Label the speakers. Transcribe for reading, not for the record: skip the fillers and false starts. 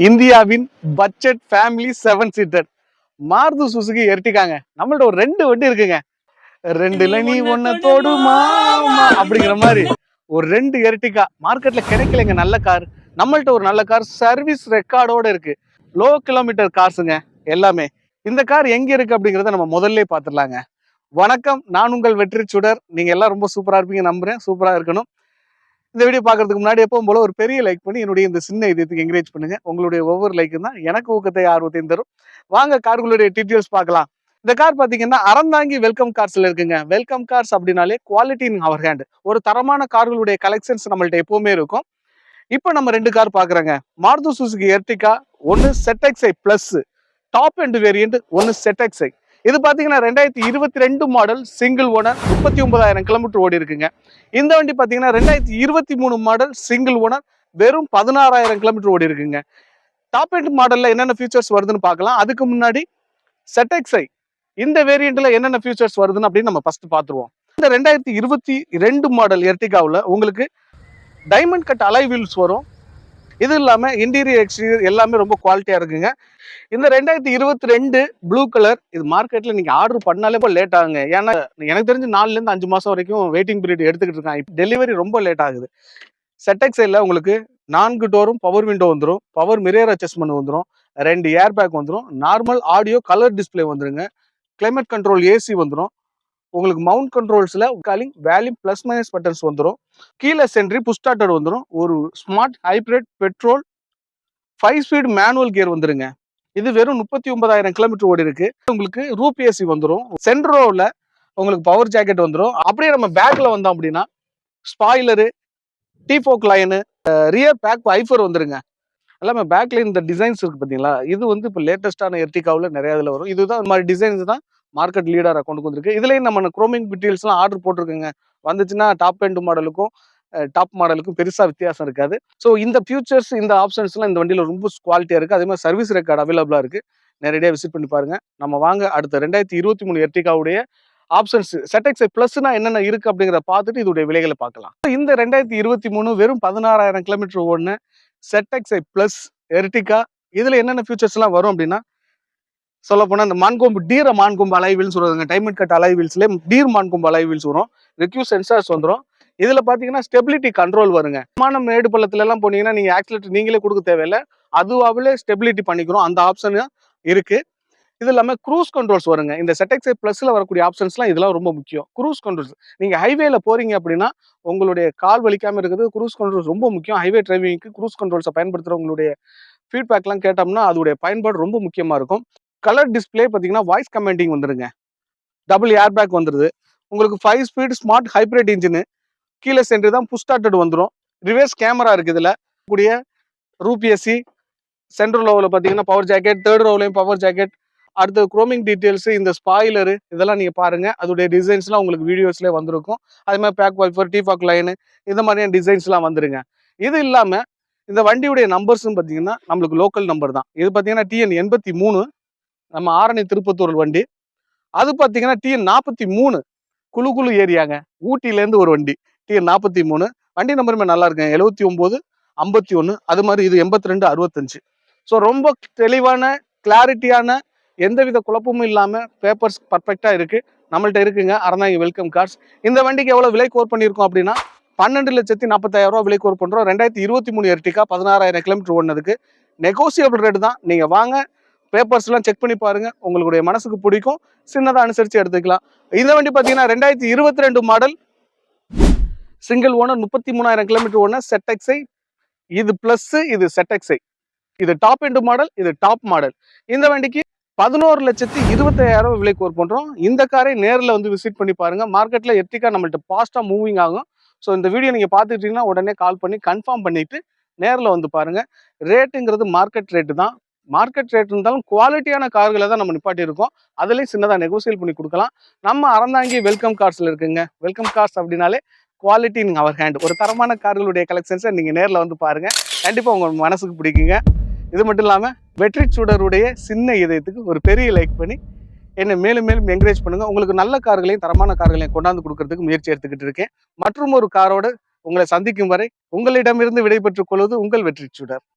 Speaker 1: இந்தியாவின் budget family 7 seater Maruti Suzuki எர்டிகாங்க. நம்மள்ட்ட ஒரு 2 வண்டி இருக்குங்க. ரெண்டுல நீ ஒன்ன தோடுமா அப்படிங்கிற மாதிரி ஒரு 2 எர்டிகா மார்க்கெட்ல கிடைக்கலங்க. நல்ல கார் நம்மள்ட்ட ஒரு நல்ல கார் சர்வீஸ் ரெக்கார்டோட இருக்கு. லோ கிலோமீட்டர் கார்ஸுங்க எல்லாமே. இந்த கார் எங்க இருக்கு அப்படிங்கறத நம்ம முதல்ல பாத்துடலாங்க. வணக்கம், நான் உங்கள் வெற்றி சுடர். நீங்க எல்லாம் ரொம்ப சூப்பரா இருப்பீங்க நம்புறேன். சூப்பரா இருக்கணும். இந்த வீடியோ பார்க்கறதுக்கு முன்னாடி எப்பவும் போல ஒரு பெரிய லைக் பண்ணி என்னுடைய இந்த சின்ன இதயத்துக்கு என்கரேஜ் பண்ணுங்க. உங்களுடைய ஒவ்வொரு லைக்கும் தான் எனக்கு ஊக்கத்தை ஆர்வத்தையும் தரும். வாங்க கார்களுடைய டீட்டெயில்ஸ் பார்க்கலாம். இந்த கார் பாத்தீங்கன்னா அறந்தாங்கி வெல்கம் கார்ஸ்ல இருக்குங்க. வெல்கம் கார்ஸ் அப்படின்னாலே குவாலிட்டி இன் அவர் ஹேண்ட். ஒரு தரமான கார்களுடைய கலெக்ஷன்ஸ் நம்மள்ட்ட எப்பவுமே இருக்கும். இப்போ நம்ம 2 கார் பாக்குறோங்க. மாருதி சுசுகி எர்டிகா, ஒன்னு ZXi plus top end variant, ஒன்னு ZXi. இது பாத்தீங்கன்னா 2022 மாடல், சிங்கிள் ஓனர், 39,000 கிலோமீட்டர் ஓடி இருக்குங்க. இந்த வண்டி பாத்தீங்கன்னா 2023 மாடல், சிங்கிள் ஓனர், வெறும் 16,000 கிலோமீட்டர் ஓடி இருக்குங்க. டாப் எண்ட் மாடல்ல என்னென்ன ஃபீச்சர்ஸ் வருதுன்னு பார்க்கலாம். அதுக்கு முன்னாடி ZXi இந்த வேரியண்ட்ல என்னென்ன ஃபீச்சர்ஸ் வருதுன்னு அப்படின்னு நம்ம ஃபர்ஸ்ட் பார்த்துருவோம். இந்த 2022 மாடல் எர்டிகாவில் உங்களுக்கு டைமண்ட் கட் அலாய் வீல்ஸ் வரும். இது இல்லாம இன்டீரியர் எக்ஸ்டீரியர் எல்லாமே ரொம்ப குவாலிட்டியா இருக்குங்க. இந்த 2022 ப்ளூ கலர் இது மார்க்கெட்ல நீங்க ஆர்டர் பண்ணாலே லேட் ஆகுங்க. ஏன்னா எனக்கு தெரிஞ்சு 4ல இருந்து 5 மாசம் வரைக்கும் வெயிட்டிங் பீரியட் எடுத்துக்கிட்டு இருக்காங்க. டெலிவரி ரொம்ப லேட் ஆகுது. ZXiல உங்களுக்கு 4 டோரும் பவர் விண்டோ வந்துடும், பவர் மிரர் அட்ஜஸ்ட்மெண்ட் வந்துடும், 2 ஏர் பேக் வந்துடும், நார்மல் ஆடியோ கலர் டிஸ்பிளே வந்துருங்க, கிளைமேட் கண்ட்ரோல் ஏசி வந்துடும், உங்களுக்கு மவுண்ட் கண்ட்ரோல்ஸ்ல calling volume plus minus buttons வந்துடும், கீழே சென்ட்ரி புஷ் ஸ்டார்டர் வந்துடும், ஒரு smart hybrid petrol 5 speed manual gear வந்துருங்க. இது வெறும் 39,000 கிலோமீட்டர் ஓடி இருக்கு. உங்களுக்கு ரூப் ஏசி வந்துடும், சென்ட்ரோல உங்களுக்கு பவர் ஜாக்கெட் வந்துடும். அப்படியே நம்ம பேக்ல வந்தோம் அப்படின்னா spoiler, defog line, rear back wiper வந்துருங்க. எல்லாமே பேக்ல இந்த டிசைன்ஸ் இருக்கு பாத்தீங்களா, இது வந்து இப்போ லேட்டஸ்டான எர்டிகாவில் நிறைய இதுல வரும். இதுதான் இந்த மாதிரி டிசைன்ஸ் தான் மார்க்கெட் லீடரா கொண்டு வந்திருக்கு. இதுலயும் நம்ம குரோமிங் டீடைல்ஸ் எல்லாம் ஆர்டர் போட்டிருக்குங்க. வந்துச்சுன்னா டாப் எண்ட் மாடலுக்கும் டாப் மாடலுக்கும் பெருசா வித்தியாசம் இருக்காது. ஸோ இந்த ஃபியூச்சர்ஸ் இந்த ஆப்ஷன்ஸ் எல்லாம் இந்த வண்டியில ரொம்ப குவாலிட்டியா இருக்கு. அதே மாதிரி சர்வீஸ் ரெக்கார்டு அவைலபிளா இருக்கு. நேரடியாக விசிட் பண்ணி பாருங்க. நம்ம வாங்க அடுத்த 2023 எர்டிகாவுடைய ஆப்ஷன்ஸ் ZXi பிளஸ்னா என்னென்ன இருக்கு அப்படிங்கிறத பார்த்துட்டு இதோடைய விலைகளை பார்க்கலாம். இந்த 2023 வெறும் 16,000 கிலோமீட்டர் ஓடுன ZXi பிளஸ் எர்டிகா, இதுல என்னென்ன ஃபியூச்சர்ஸ் எல்லாம் வரும் அப்படின்னா, சொல்ல போனா இந்த மான்கொம்பு டீர மான்கொம்பு அலைவீல்ஸ் வருதுங்க. டைமண்ட் கட் அலைவீல்ஸ்ல டீர் மான்கொம்பு அலைவீல்ஸ் வரும், ரெக்யூ சென்சார்ஸ் வந்துடும். இதுல பாத்தீங்கன்னா ஸ்டெபிலிட்டி கண்ட்ரோல் வருங்க. மேடு பள்ளத்துல எல்லாம் போனீங்கன்னா நீங்க ஆக்சிலேட்டர் நீங்களே கொடுக்க தேவையில்லை, அதுவாகவே ஸ்டெபிலிட்டி பண்ணிக்கிறோம். அந்த ஆப்ஷன் இருக்கு. இது இல்லாம க்ரூஸ் கண்ட்ரோல்ஸ் வருங்க. இந்த ZXi பிளஸ்ல வரக்கூடிய ஆப்ஷன்ஸ்லாம் இதெல்லாம் ரொம்ப முக்கியம். க்ரூஸ் கண்ட்ரோல்ஸ் நீங்க ஹைவேல போறீங்க அப்படின்னா உங்களுடைய கால் வலிக்காம இருக்கிறது க்ரூஸ் கண்ட்ரோல்ஸ் ரொம்ப முக்கியம். ஹைவே டிரைவிங்க்கு க்ரூஸ் கண்ட்ரோல்ஸை பயன்படுத்துறவங்களுடைய ஃபீட்பேக்லாம் கேட்டோம்னா அதோடைய பயன்பாடு ரொம்ப முக்கியமா இருக்கும். கலர் டிஸ்பிளே பார்த்தீங்கன்னா வாய்ஸ் கமெண்டிங் வந்துருங்க. டபுள் ஏர் பேக் வந்துருது. உங்களுக்கு 5 ஸ்பீட் ஸ்மார்ட் ஹைப்ரிட் இன்ஜின், கீழே சென்று தான் புஷ் ஸ்டார்டட் வந்துடும். ரிவர்ஸ் கேமரா இருக்கு. இதுல கூடிய ரூப் ஏசி, சென்ட்ரல் ரோவில் பார்த்தீங்கன்னா பவர் ஜாக்கெட், தேர்ட் ரோவ்லையும் பவர் ஜாக்கெட். அடுத்து குரோமிங் டீடைல்ஸ், இந்த ஸ்பாய்லரு இதெல்லாம் நீங்க பாருங்க. அதோடைய டிசைன்ஸ்லாம் உங்களுக்கு வீடியோஸ்லேயே வந்திருக்கும். அதே மாதிரி பேக் வைஃபர், டீஃபாக் லைனு இந்த மாதிரியான டிசைன்ஸ்லாம் வந்துருங்க. இது இல்லாம இந்த வண்டியுடைய நம்பர்ஸ்ன்னு பார்த்தீங்கன்னா நம்மளுக்கு லோக்கல் நம்பர் தான். இது பார்த்தீங்கன்னா TN 83 நம்ம ஆரணி திருப்பத்தூர் வண்டி. அது பார்த்தீங்கன்னா TN 43 குழு ஏரியாங்க. ஊட்டிலேருந்து ஒரு வண்டி TN 43. வண்டி நம்பருமே நல்லா இருக்குங்க. 79 51. அது மாதிரி இது 82 65. ஸோ ரொம்ப தெளிவான கிளாரிட்டியான எந்தவித குழப்பமும் இல்லாம பேப்பர்ஸ் பர்ஃபெக்டா இருக்கு. நம்மள்ட்ட இருக்குங்க அறந்தாங்கி வெல்கம் கார்ஸ். இந்த வண்டிக்கு எவ்வளவு விலை கோர் பண்ணியிருக்கோம் அப்படின்னா 12,40,000 ரூபாய் விலை கோர் பண்றோம். 2023 எர்டிகா 16,000 கிலோமீட்டர் ஓடுனதுக்கு நெகோசியபிள் ரேட் தான். நீங்க வாங்க, பேப்பர்ஸ் எல்லாம் செக் பண்ணி பாருங்க. உங்களுடைய மனசுக்கு பிடிக்கும், சின்னதா அனுசரிச்சு எடுத்துக்கலாம். இந்த வண்டி பாத்தீங்கன்னா 2022 மாடல், சிங்கிள் ஓனர், 33,000 கிலோமீட்டர் ஓடுன ZXi. இது பிளஸ், இது ZXi. இது டாப் எண்ட் மாடல், இது டாப் மாடல். இந்த வண்டிக்கு 11,25,000 விலை கோர் பண்றோம். இந்த காரை நேரில் வந்து விசிட் பண்ணி பாருங்க. மார்க்கெட்ல எர்டிகா நம்மள்ட்ட பாஸ்டா மூவிங் ஆகும். ஸோ இந்த வீடியோ நீங்க பார்த்துட்டீங்கன்னா உடனே கால் பண்ணி கன்ஃபார்ம் பண்ணிட்டு நேரில் வந்து பாருங்க. ரேட்டுங்கிறது மார்க்கெட் ரேட்டு தான். மார்க்கெட் ரேட் இருந்தாலும் குவாலிட்டியான கார்களை தான் நம்ம நிப்பாட்டி இருக்கோம். அதுலேயும் சின்னதாக நெகோசியேட் பண்ணி கொடுக்கலாம். நம்ம அறந்தாங்கி வெல்கம் கார்ஸ்ல இருக்குங்க. வெல்கம் கார்ஸ் அப்படின்னாலே குவாலிட்டி இன் அவர் ஹேண்ட். ஒரு தரமான கார்களுடைய கலெக்ஷன்ஸை நீங்க நேரில் வந்து பாருங்க. கண்டிப்பா உங்க மனசுக்கு பிடிக்குங்க. இது மட்டும் இல்லாம வெற்றி சுடருடைய சின்ன இதயத்துக்கு ஒரு பெரிய லைக் பண்ணி என்னை மேலும் மேலும் என்கரேஜ் பண்ணுங்க. உங்களுக்கு நல்ல கார்களையும் தரமான கார்களையும் கொண்டாந்து கொடுக்கறதுக்கு முயற்சி எடுத்துக்கிட்டு இருக்கேன். மற்றும் ஒரு காரோடு உங்களை சந்திக்கும் வரை உங்களிடமிருந்து விடைபெற்றுக் கொள்வது உங்கள் வெற்றி சுடர்.